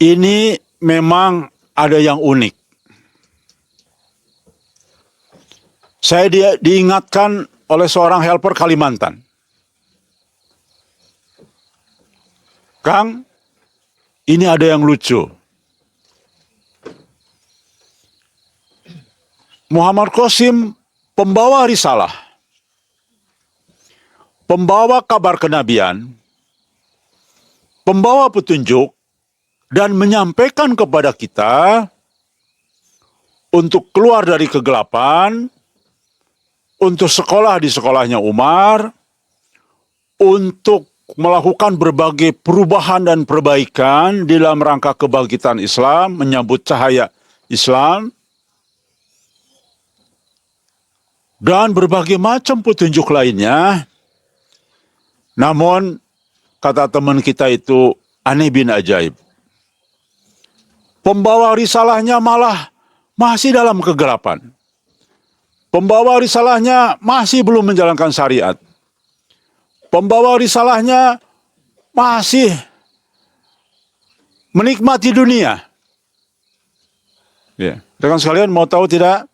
Ini memang ada yang unik. Saya diingatkan oleh seorang helper Kalimantan. Kang, ini ada yang lucu. Muhammad Qasim, pembawa risalah, pembawa kabar kenabian, pembawa petunjuk, dan menyampaikan kepada kita untuk keluar dari kegelapan, untuk sekolah di sekolahnya Umar, untuk melakukan berbagai perubahan dan perbaikan di dalam rangka kebangkitan Islam, menyambut cahaya Islam, dan berbagai macam petunjuk lainnya. Namun, kata teman kita itu aneh bin ajaib. Pembawa risalahnya malah masih dalam kegelapan. Pembawa risalahnya masih belum menjalankan syariat. Pembawa risalahnya masih menikmati dunia. Ya. Rekan sekalian mau tahu tidak?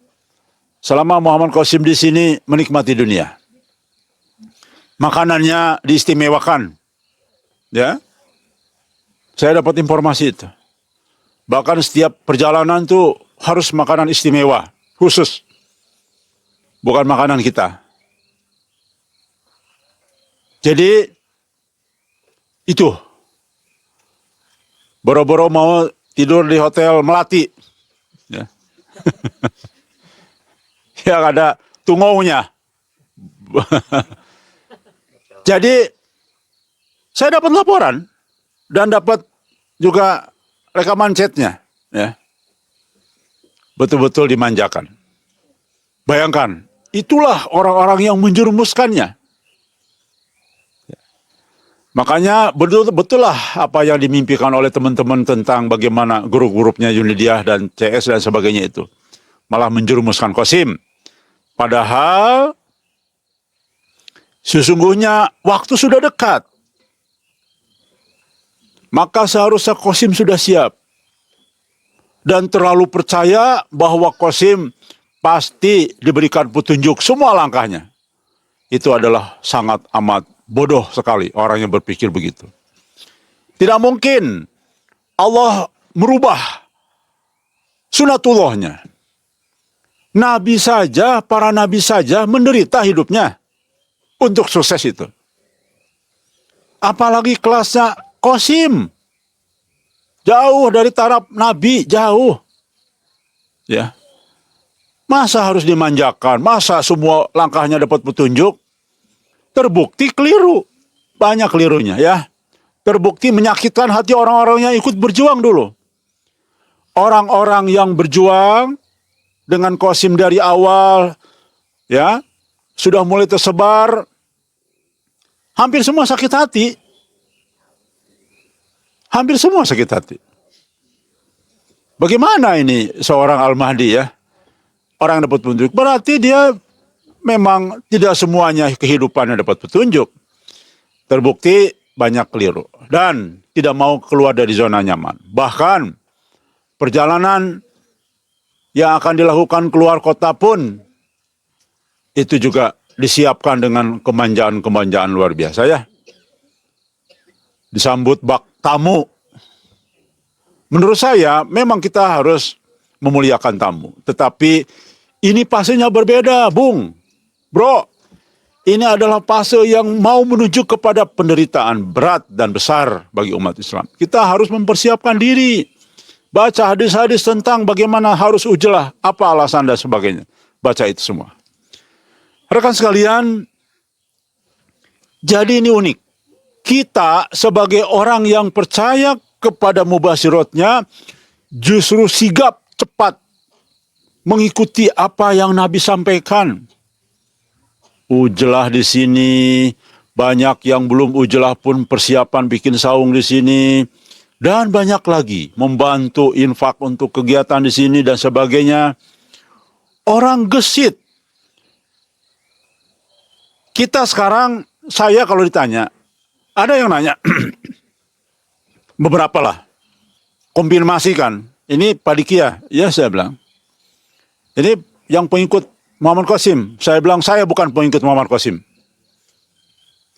Selama Muhammad Qasim di sini menikmati dunia. Makanannya diistimewakan. Ya. Saya dapat informasi itu. Bahkan setiap perjalanan tuh harus makanan istimewa, khusus. Bukan makanan kita. Jadi, itu. Boro-boro mau tidur di hotel Melati. Ya. Yang ada tungaunya. Jadi, saya dapat laporan. Dan dapat juga rekaman chatnya, ya, betul-betul dimanjakan. Bayangkan, itulah orang-orang yang menjerumuskannya. Makanya betul-betul lah apa yang dimimpikan oleh teman-teman tentang bagaimana grup-grupnya Yunidiah dan CS dan sebagainya itu. Malah menjerumuskan Qasim. Padahal sesungguhnya waktu sudah dekat. Maka seharusnya Qasim sudah siap. Dan terlalu percaya bahwa Qasim pasti diberikan petunjuk semua langkahnya. Itu adalah sangat amat bodoh sekali orang yang berpikir begitu. Tidak mungkin Allah merubah sunatullahnya. Nabi saja, para nabi saja menderita hidupnya untuk sukses itu. Apalagi kelasnya Qasim. Jauh dari taraf nabi, jauh. Ya. Masa harus dimanjakan? Masa semua langkahnya dapat petunjuk? Terbukti keliru. Banyak kelirunya ya. Terbukti menyakitkan hati orang-orang yang ikut berjuang dulu. Orang-orang yang berjuang dengan Qasim dari awal, ya, sudah mulai tersebar, hampir semua sakit hati. Hampir semua sakit hati. Bagaimana ini seorang Al-Mahdi ya? Orang dapat petunjuk. Berarti dia memang tidak semuanya kehidupannya dapat petunjuk. Terbukti banyak keliru. Dan tidak mau keluar dari zona nyaman. Bahkan perjalanan yang akan dilakukan keluar kota pun itu juga disiapkan dengan kemanjaan-kemanjaan luar biasa ya. Disambut bak tamu. Menurut saya memang kita harus memuliakan tamu. Tetapi ini fasenya berbeda, Bung. Bro, ini adalah fase yang mau menuju kepada penderitaan berat dan besar bagi umat Islam. Kita harus mempersiapkan diri. Baca hadis-hadis tentang bagaimana harus ujlah, apa alasan dan sebagainya. Baca itu semua. Rekan sekalian, jadi ini unik. Kita sebagai orang yang percaya kepada mubasyiratnya justru sigap cepat mengikuti apa yang Nabi sampaikan. Ujlah di sini, banyak yang belum ujlah pun persiapan bikin saung di sini, dan banyak lagi membantu infak untuk kegiatan di sini dan sebagainya. Orang gesit. Kita sekarang, saya kalau ditanya, ada yang nanya, beberapa lah. konfirmasikan. Ini panitia. Ya, saya bilang. Ini yang pengikut Muhammad Qasim. Saya bilang, saya bukan pengikut Muhammad Qasim.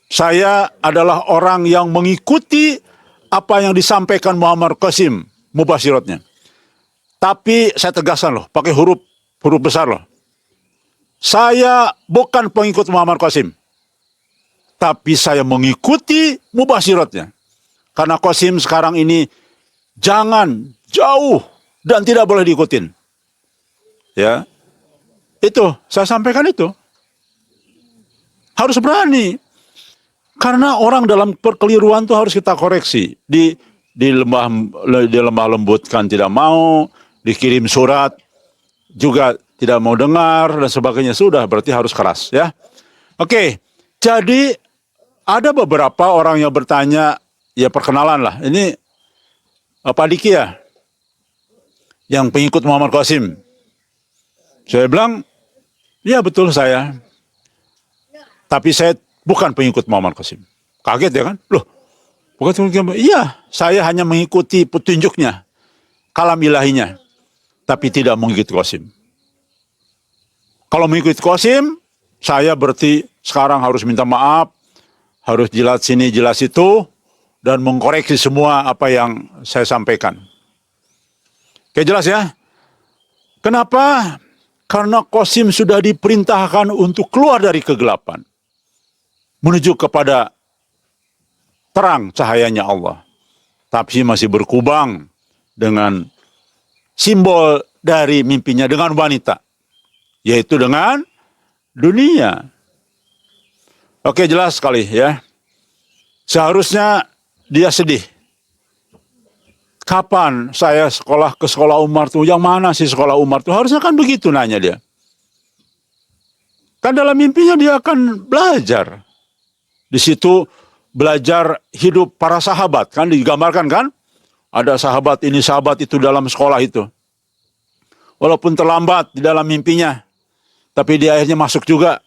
Saya adalah orang yang mengikuti apa yang disampaikan Muhammad Qasim, mubasyiratnya. Tapi saya tegaskan loh, pakai huruf besar loh. Saya bukan pengikut Muhammad Qasim. Tapi saya mengikuti mubasyiratnya. Karena Qasim sekarang ini jangan, jauh, dan tidak boleh diikutin. Ya, itu saya sampaikan itu. Harus berani. Karena orang dalam perkeliruan itu harus kita koreksi. Di lembah lembutkan tidak mau, dikirim surat juga tidak mau dengar dan sebagainya, sudah berarti harus keras ya. Oke, jadi ada beberapa orang yang bertanya, ya perkenalan lah. Ini Pak Diki ya, yang pengikut Muhammad Qasim. Saya bilang, ya betul saya. Tapi saya bukan pengikut Muhammad Qasim. Kaget ya kan? Loh, bukan pengikut. Iya, saya hanya mengikuti petunjuknya, kalam ilahinya. Tapi tidak mengikuti Qasim. Kalau mengikuti Qasim, saya berarti sekarang harus minta maaf, harus jelas sini, jelas itu, dan mengkoreksi semua apa yang saya sampaikan. Oke, jelas ya? Kenapa? Karena Qasim sudah diperintahkan untuk keluar dari kegelapan, menuju kepada terang cahayanya Allah. Tapi masih berkubang dengan simbol dari mimpinya dengan wanita, yaitu dengan dunia. Oke, jelas sekali ya. Seharusnya dia sedih. Kapan saya ke sekolah Umar tuh? Yang mana sih sekolah Umar tuh? Harusnya kan begitu nanya dia. Kan dalam mimpinya dia akan belajar. Di situ belajar hidup para sahabat. Kan digambarkan kan? Ada sahabat ini, sahabat itu dalam sekolah itu. Walaupun terlambat di dalam mimpinya, tapi dia akhirnya masuk juga.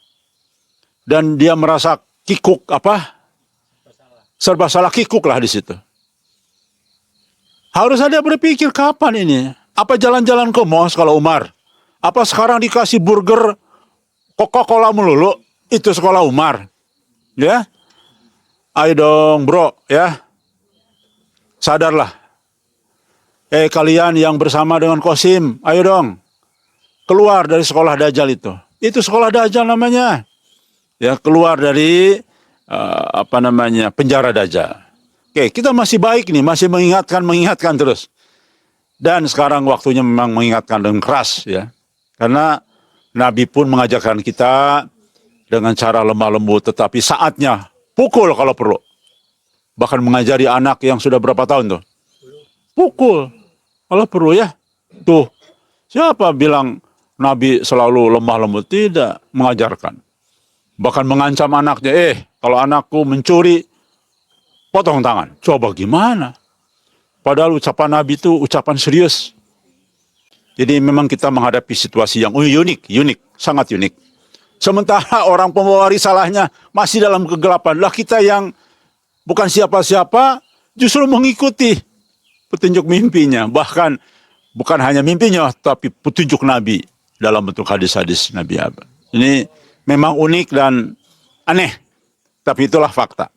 Dan dia merasa kikuk serba salah, kikuk lah di situ. Harus ada berpikir kapan ini? Apa jalan-jalan ke mall sekolah Umar? Apa sekarang dikasih burger Coca-Cola melulu? Itu sekolah Umar. Ya? Ayo dong bro, ya. Sadarlah. Kalian yang bersama dengan Qasim, ayo dong. Keluar dari sekolah Dajjal itu. Itu sekolah Dajjal namanya. Ya, keluar dari penjara Dajjal. Oke, kita masih baik nih, masih mengingatkan terus. Dan sekarang waktunya memang mengingatkan dengan keras ya. Karena Nabi pun mengajarkan kita dengan cara lemah lembut, tetapi saatnya pukul kalau perlu. Bahkan mengajari anak yang sudah berapa tahun tuh. Pukul kalau perlu ya. Tuh, siapa bilang Nabi selalu lemah lembut? Tidak, mengajarkan. Bahkan mengancam anaknya, kalau anakku mencuri, potong tangan. Coba gimana? Padahal ucapan Nabi itu ucapan serius. Jadi memang kita menghadapi situasi yang unik, sangat unik. Sementara orang pembawa risalahnya masih dalam kegelapan. Lah kita yang bukan siapa-siapa justru mengikuti petunjuk mimpinya. Bahkan bukan hanya mimpinya, tapi petunjuk Nabi dalam bentuk hadis-hadis Nabi. Ini memang unik dan aneh. Tapi itulah fakta.